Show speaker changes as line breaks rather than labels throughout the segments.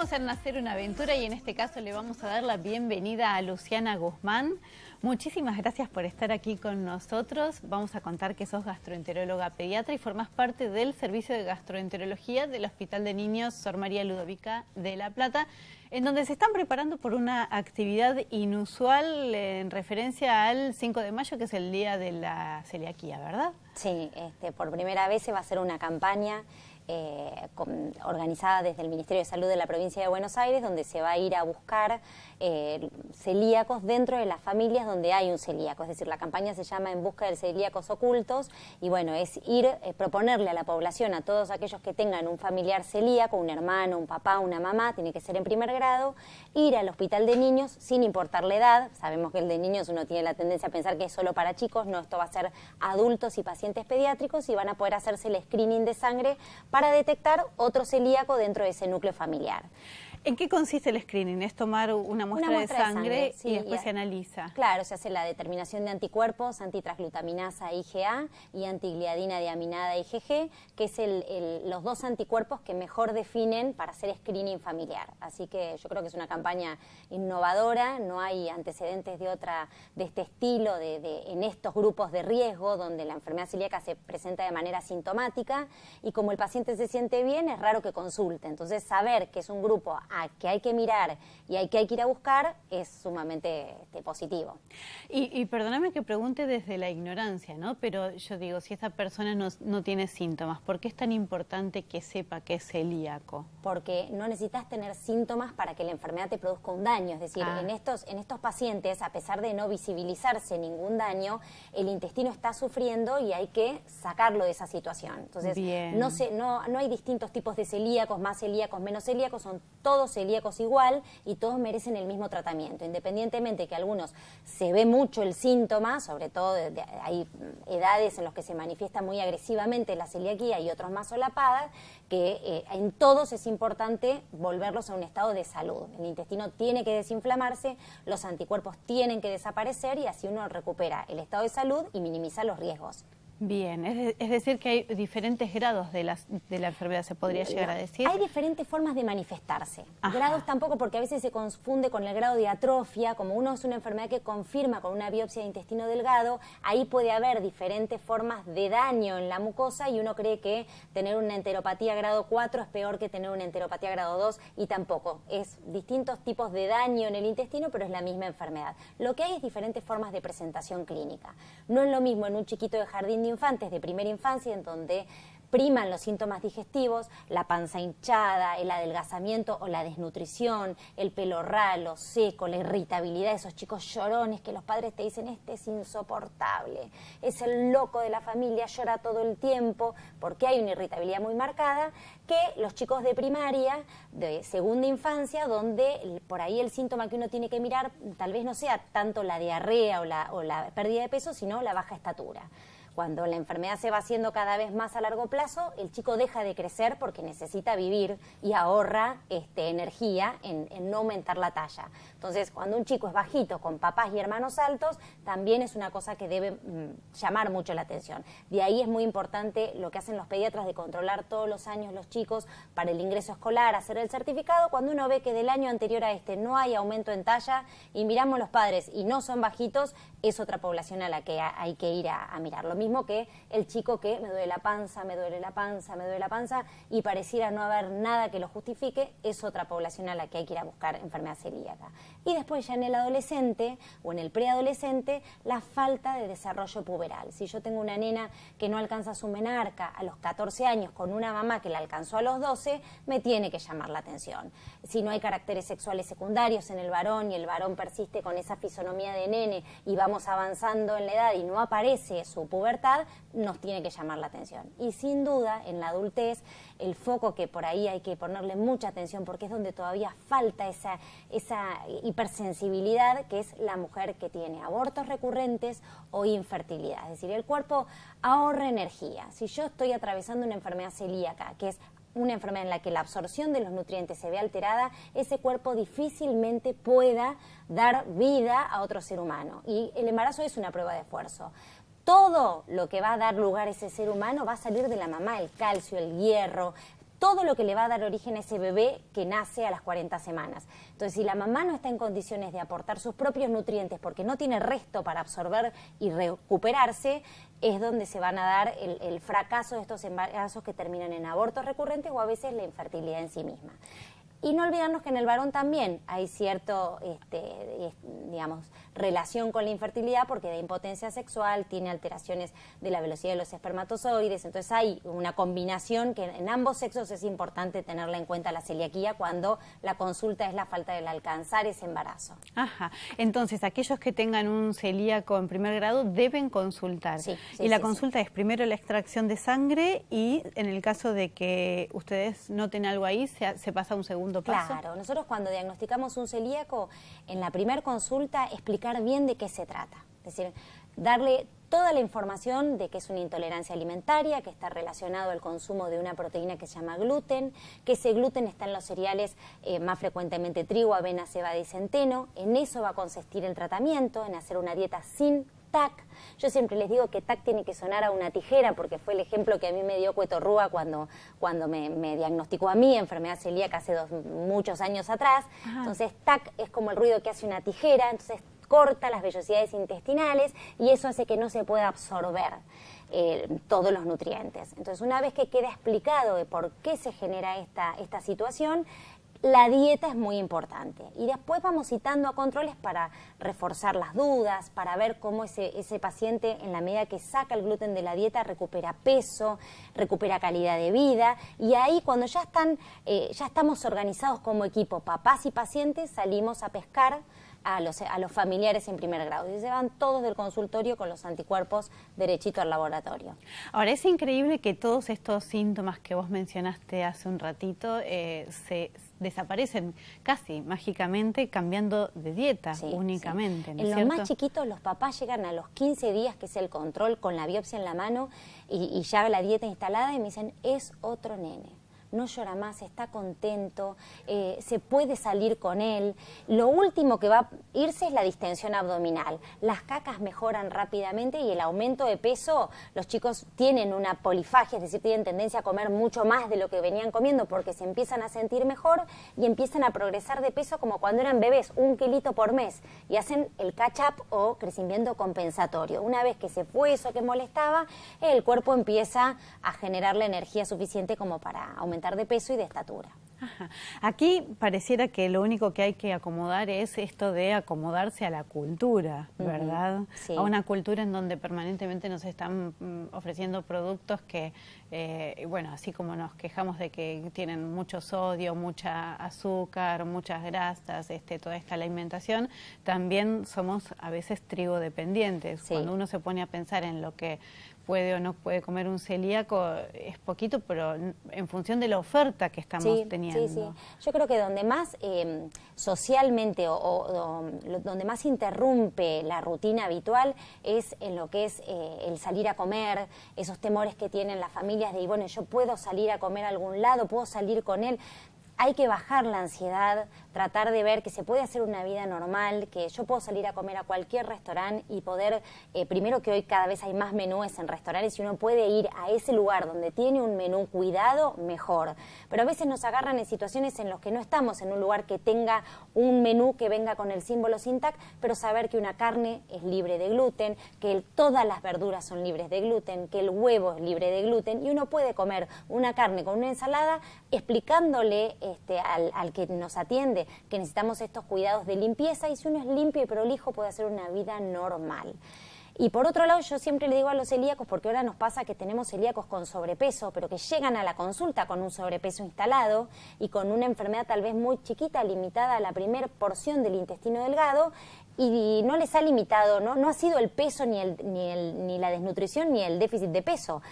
Vamos a nacer una aventura y en este caso le vamos a dar la bienvenida a Luciana Guzmán. Muchísimas gracias por estar aquí con nosotros. Vamos a contar que sos gastroenteróloga pediatra y formás parte del servicio de gastroenterología del Hospital de Niños Sor María Ludovica de La Plata, en donde se están preparando por una actividad inusual en referencia al 5 de mayo, que es el Día de la Celiaquía, ¿verdad?
Sí, por primera vez se va a hacer una campaña organizada desde el Ministerio de Salud de la Provincia de Buenos Aires, donde se va a ir a buscar celíacos dentro de las familias donde hay un celíaco. Es decir, la campaña se llama En busca de celíacos ocultos y bueno, es ir, proponerle a la población, a todos aquellos que tengan un familiar celíaco, un hermano, un papá, una mamá, tiene que ser en primer grado, ir al hospital de niños sin importar la edad. Sabemos que el de niños uno tiene la tendencia a pensar que es solo para chicos, no, esto va a ser adultos y pacientes pediátricos y van a poder hacerse el screening de sangre para detectar otro celíaco dentro de ese núcleo familiar.
¿En qué consiste el screening? Es tomar una muestra de sangre
sí,
y después se analiza.
Claro, se hace la determinación de anticuerpos, antitransglutaminasa IgA y antigliadina diaminada IgG, que es los dos anticuerpos que mejor definen para hacer screening familiar. Así que yo creo que es una campaña innovadora, no hay antecedentes de este estilo en estos grupos de riesgo donde la enfermedad celíaca se presenta de manera sintomática y como el paciente se siente bien es raro que consulte. Entonces saber que es un grupo que hay que mirar y hay que ir a buscar es sumamente positivo.
Y perdóname que pregunte desde la ignorancia, ¿no? Pero yo digo, si esta persona no tiene síntomas, ¿por qué es tan importante que sepa que es celíaco?
Porque no necesitas tener síntomas para que la enfermedad te produzca un daño. Es decir, en estos pacientes, a pesar de no visibilizarse ningún daño, el intestino está sufriendo y hay que sacarlo de esa situación. Entonces, no hay distintos tipos de celíacos, más celíacos, menos celíacos, son todos celíacos igual y todos merecen el mismo tratamiento, independientemente que algunos se ve mucho el síntoma, sobre todo hay edades en las que se manifiesta muy agresivamente la celiaquía y otros más solapadas, que en todos es importante volverlos a un estado de salud. El intestino tiene que desinflamarse, los anticuerpos tienen que desaparecer y así uno recupera el estado de salud y minimiza los riesgos.
Bien, es decir que hay diferentes grados de la enfermedad, se podría llegar a decir.
Hay diferentes formas de manifestarse.
Ajá.
Grados tampoco, porque a veces se confunde con el grado de atrofia, como uno es una enfermedad que confirma con una biopsia de intestino delgado, ahí puede haber diferentes formas de daño en la mucosa y uno cree que tener una enteropatía grado 4 es peor que tener una enteropatía grado 2 y tampoco. Es distintos tipos de daño en el intestino, pero es la misma enfermedad. Lo que hay es diferentes formas de presentación clínica. No es lo mismo en un chiquito de jardín de infantes de primera infancia, en donde priman los síntomas digestivos, la panza hinchada, el adelgazamiento o la desnutrición, el pelo ralo, seco, la irritabilidad, esos chicos llorones que los padres te dicen, este es insoportable, es el loco de la familia, llora todo el tiempo, porque hay una irritabilidad muy marcada, que los chicos de primaria, de segunda infancia, donde por ahí el síntoma que uno tiene que mirar tal vez no sea tanto la diarrea o la pérdida de peso, sino la baja estatura. Cuando la enfermedad se va haciendo cada vez más a largo plazo, el chico deja de crecer porque necesita vivir y ahorra energía en no aumentar la talla. Entonces, cuando un chico es bajito, con papás y hermanos altos, también es una cosa que debe llamar mucho la atención. De ahí es muy importante lo que hacen los pediatras de controlar todos los años los chicos para el ingreso escolar, hacer el certificado. Cuando uno ve que del año anterior a no hay aumento en talla y miramos los padres y no son bajitos, es otra población a la que hay que ir a mirar. Lo mismo que el chico que me duele la panza, me duele la panza, me duele la panza y pareciera no haber nada que lo justifique, es otra población a la que hay que ir a buscar enfermedad celíaca. Y después ya en el adolescente o en el preadolescente, la falta de desarrollo puberal. Si yo tengo una nena que no alcanza su menarca a los 14 años con una mamá que la alcanzó a los 12, me tiene que llamar la atención. Si no hay caracteres sexuales secundarios en el varón y el varón persiste con esa fisonomía de nene y vamos avanzando en la edad y no aparece su pubertad, nos tiene que llamar la atención. Y sin duda, en la adultez, el foco que por ahí hay que ponerle mucha atención porque es donde todavía falta esa hipersensibilidad, que es la mujer que tiene abortos recurrentes o infertilidad. Es decir, el cuerpo ahorra energía. Si yo estoy atravesando una enfermedad celíaca, que es una enfermedad en la que la absorción de los nutrientes se ve alterada, ese cuerpo difícilmente pueda dar vida a otro ser humano. Y el embarazo es una prueba de esfuerzo. Todo lo que va a dar lugar a ese ser humano va a salir de la mamá, el calcio, el hierro, todo lo que le va a dar origen a ese bebé que nace a las 40 semanas. Entonces, si la mamá no está en condiciones de aportar sus propios nutrientes porque no tiene resto para absorber y recuperarse, es donde se van a dar el fracaso de estos embarazos que terminan en abortos recurrentes o a veces la infertilidad en sí misma. Y no olvidarnos que en el varón también hay cierto, digamos, relación con la infertilidad porque da impotencia sexual, tiene alteraciones de la velocidad de los espermatozoides, entonces hay una combinación que en ambos sexos es importante tenerla en cuenta la celiaquía cuando la consulta es la falta del alcanzar ese embarazo.
Ajá, entonces aquellos que tengan un celíaco en primer grado deben consultar.
Sí,
y la consulta es primero la extracción de sangre y en el caso de que ustedes noten algo ahí, se pasa a un segundo paso.
Claro, nosotros cuando diagnosticamos un celíaco, en la primera consulta explicar bien de qué se trata. Es decir, darle toda la información de que es una intolerancia alimentaria, que está relacionado al consumo de una proteína que se llama gluten, que ese gluten está en los cereales más frecuentemente trigo, avena, cebada y centeno. En eso va a consistir el tratamiento, en hacer una dieta sin TAC. Yo siempre les digo que TAC tiene que sonar a una tijera porque fue el ejemplo que a mí me dio Cueto Rúa cuando me diagnosticó a mí enfermedad celíaca hace muchos años atrás. Ajá. Entonces TAC es como el ruido que hace una tijera, entonces corta las vellosidades intestinales y eso hace que no se pueda absorber todos los nutrientes. Entonces una vez que queda explicado de por qué se genera esta situación, la dieta es muy importante y después vamos citando a controles para reforzar las dudas, para ver cómo ese paciente en la medida que saca el gluten de la dieta recupera peso, recupera calidad de vida y ahí cuando ya estamos organizados como equipo, papás y pacientes, salimos a pescar a los familiares en primer grado y se van todos del consultorio con los anticuerpos derechito al laboratorio.
Ahora, es increíble que todos estos síntomas que vos mencionaste hace un ratito se desaparecen casi mágicamente cambiando de dieta únicamente. ¿No es cierto?
En los más chiquitos los papás llegan a los 15 días, que es el control con la biopsia en la mano y ya la dieta instalada y me dicen, es otro nene. No llora más, está contento, se puede salir con él. Lo último que va a irse es la distensión abdominal. Las cacas mejoran rápidamente y el aumento de peso, los chicos tienen una polifagia, es decir, tienen tendencia a comer mucho más de lo que venían comiendo porque se empiezan a sentir mejor y empiezan a progresar de peso como cuando eran bebés, 1 kilito por mes, y hacen el catch-up o crecimiento compensatorio. Una vez que se fue eso que molestaba, el cuerpo empieza a generar la energía suficiente como para aumentar de peso y de estatura.
Ajá. Aquí pareciera que lo único que hay que acomodar es esto de acomodarse a la cultura, ¿verdad?
Sí.
A una cultura en donde permanentemente nos están ofreciendo productos que, bueno, así como nos quejamos de que tienen mucho sodio, mucha azúcar, muchas grasas, toda esta alimentación, también somos a veces trigo dependientes. Sí. Cuando uno se pone a pensar en lo que puede o no puede comer un celíaco, es poquito, pero en función de la oferta que estamos teniendo.
Sí. Yo creo que donde más socialmente o donde más interrumpe la rutina habitual es en lo que es el salir a comer, esos temores que tienen las familias de, bueno, yo puedo salir a comer a algún lado, puedo salir con él. Hay que bajar la ansiedad, tratar de ver que se puede hacer una vida normal, que yo puedo salir a comer a cualquier restaurante y poder, primero que hoy cada vez hay más menúes en restaurantes y uno puede ir a ese lugar donde tiene un menú cuidado, mejor. Pero a veces nos agarran en situaciones en las que no estamos en un lugar que tenga un menú que venga con el símbolo sin TAC, pero saber que una carne es libre de gluten, que todas las verduras son libres de gluten, que el huevo es libre de gluten y uno puede comer una carne con una ensalada explicándole al que nos atiende que necesitamos estos cuidados de limpieza y si uno es limpio y prolijo puede hacer una vida normal. Y por otro lado, yo siempre le digo a los celíacos, porque ahora nos pasa que tenemos celíacos con sobrepeso, pero que llegan a la consulta con un sobrepeso instalado y con una enfermedad tal vez muy chiquita, limitada a la primera porción del intestino delgado, y no les ha limitado, no ha sido el peso ni la desnutrición ni el déficit de peso.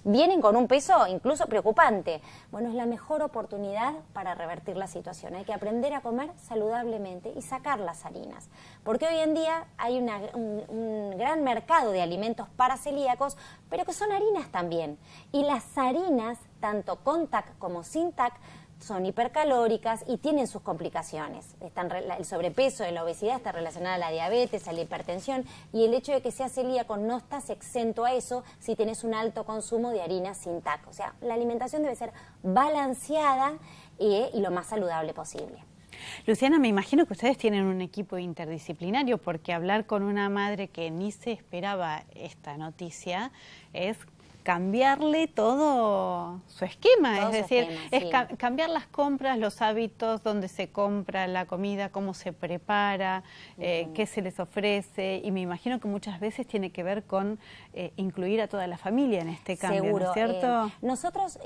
Vienen con un peso incluso preocupante. Bueno, es la mejor oportunidad para revertir la situación. Hay que aprender a comer saludablemente y sacar las harinas. Porque hoy en día hay un gran mercado de alimentos para celíacos, pero que son harinas también. Y las harinas, tanto con TAC como sin TAC, son hipercalóricas y tienen sus complicaciones. El sobrepeso y la obesidad está relacionada a la diabetes, a la hipertensión, y el hecho de que seas celíaco no estás exento a eso si tenés un alto consumo de harinas sin TAC. O sea, la alimentación debe ser balanceada y lo más saludable posible.
Luciana, me imagino que ustedes tienen un equipo interdisciplinario, porque hablar con una madre que ni se esperaba esta noticia es cambiarle todo su esquema,
Todo
es decir,
esquema,
es
sí.
cambiar las compras, los hábitos, dónde se compra la comida, cómo se prepara, qué se les ofrece, y me imagino que muchas veces tiene que ver con incluir a toda la familia en este cambio,
Seguro.
¿no es cierto?
Nosotros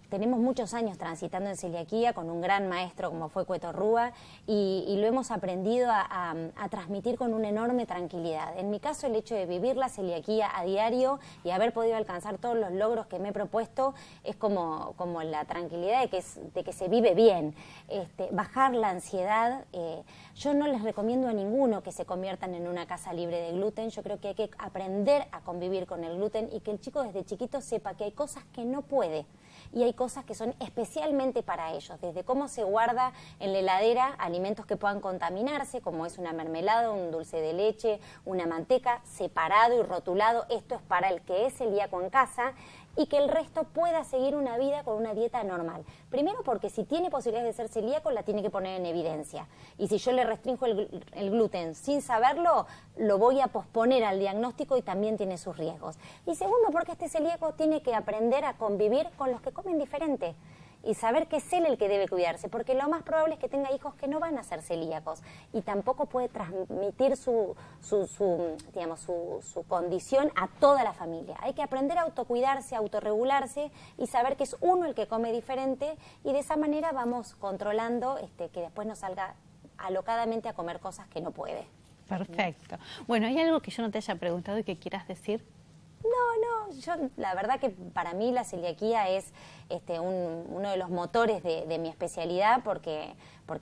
tenemos muchos años transitando en celiaquía con un gran maestro como fue Cueto Rúa, y lo hemos aprendido a transmitir con una enorme tranquilidad. En mi caso, el hecho de vivir la celiaquía a diario y haber podido alcanzar todos los logros que me he propuesto es como la tranquilidad de que se vive bien. Bajar la ansiedad, yo no les recomiendo a ninguno que se conviertan en una casa libre de gluten. Yo creo que hay que aprender a convivir con el gluten y que el chico desde chiquito sepa que hay cosas que no puede y hay cosas que son especialmente para ellos, desde cómo se guarda en la heladera alimentos que puedan contaminarse, como es una mermelada, un dulce de leche, una manteca, separado y rotulado. Esto es para el que es celíaco en casa, y que el resto pueda seguir una vida con una dieta normal. Primero porque si tiene posibilidades de ser celíaco, la tiene que poner en evidencia. Y si yo le restringo el gluten sin saberlo, lo voy a posponer al diagnóstico y también tiene sus riesgos. Y segundo, porque este celíaco tiene que aprender a convivir con los que comen diferente y saber que es él el que debe cuidarse, porque lo más probable es que tenga hijos que no van a ser celíacos y tampoco puede transmitir su condición a toda la familia. Hay que aprender a autocuidarse, a autorregularse y saber que es uno el que come diferente, y de esa manera vamos controlando que después no salga alocadamente a comer cosas que no puede.
Perfecto. Bueno, ¿hay algo que yo no te haya preguntado y que quieras decir?
No, yo la verdad que para mí la celiaquía es uno de los motores de mi especialidad, porque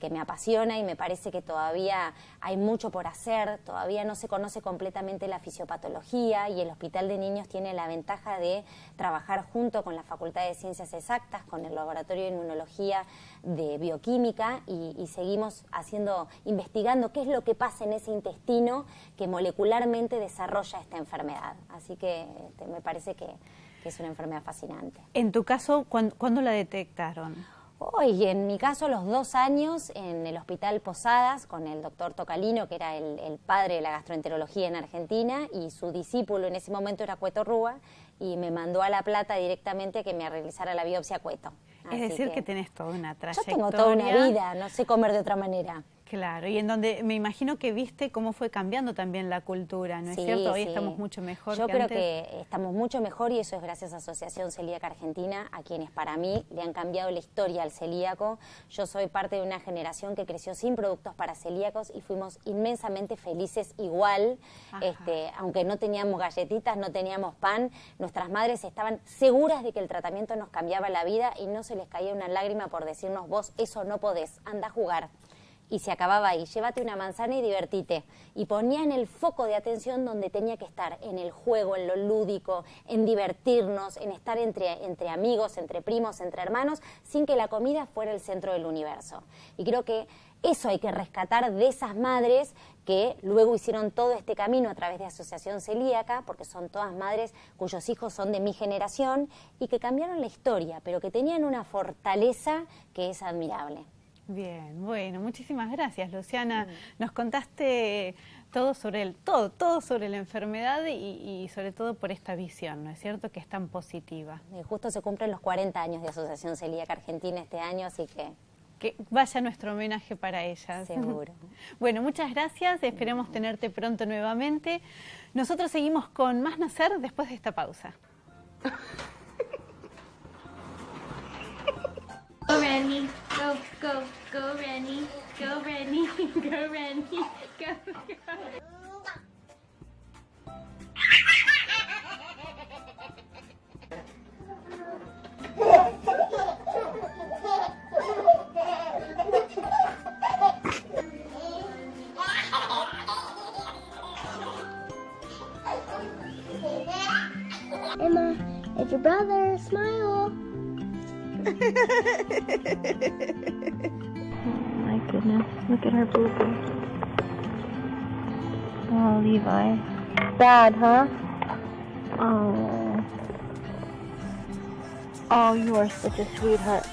me apasiona y me parece que todavía hay mucho por hacer, todavía no se conoce completamente la fisiopatología, y el Hospital de Niños tiene la ventaja de trabajar junto con la Facultad de Ciencias Exactas, con el Laboratorio de Inmunología de Bioquímica, y seguimos investigando qué es lo que pasa en ese intestino que molecularmente desarrolla esta enfermedad. Así que me parece que es una enfermedad fascinante.
En tu caso, ¿cuándo la detectaron?
Hoy, en mi caso, a los 2 años, en el Hospital Posadas, con el doctor Tocalino, que era el padre de la gastroenterología en Argentina, y su discípulo en ese momento era Cueto Rúa, y me mandó a La Plata directamente a que me realizara la biopsia Cueto.
Es decir, que tenés toda una trayectoria.
Yo tengo toda una vida, no sé comer de otra manera.
Claro, y en donde me imagino que viste cómo fue cambiando también la cultura, ¿no es cierto? Hoy estamos mucho mejor que antes.
Yo creo que estamos mucho mejor, y eso es gracias a Asociación Celíaca Argentina, a quienes para mí le han cambiado la historia al celíaco. Yo soy parte de una generación que creció sin productos para celíacos y fuimos inmensamente felices igual. Aunque no teníamos galletitas, no teníamos pan, nuestras madres estaban seguras de que el tratamiento nos cambiaba la vida y no se les caía una lágrima por decirnos: vos eso no podés, anda a jugar. Y se acababa ahí, llévate una manzana y divertite. Y ponían el foco de atención donde tenía que estar, en el juego, en lo lúdico, en divertirnos, en estar entre amigos, entre primos, entre hermanos, sin que la comida fuera el centro del universo. Y creo que eso hay que rescatar de esas madres que luego hicieron todo este camino a través de Asociación Celíaca, porque son todas madres cuyos hijos son de mi generación y que cambiaron la historia, pero que tenían una fortaleza que es admirable.
Bien, bueno, muchísimas gracias, Luciana. Nos contaste todo sobre todo sobre la enfermedad y sobre todo por esta visión, ¿no es cierto?, que es tan positiva.
Justo se cumplen los 40 años de Asociación Celíaca Argentina este año, así que
vaya nuestro homenaje para ellas.
Seguro.
Bueno, muchas gracias, esperemos tenerte pronto nuevamente. Nosotros seguimos con más Nacer después de esta pausa.
Go Rennie, go Rennie, go Rennie, go Rennie, go.
Emma, it's your brother. Smile.
Oh my goodness, look at her boo-boo. Oh, Levi. Bad, huh? Oh. Oh, you are such a sweetheart.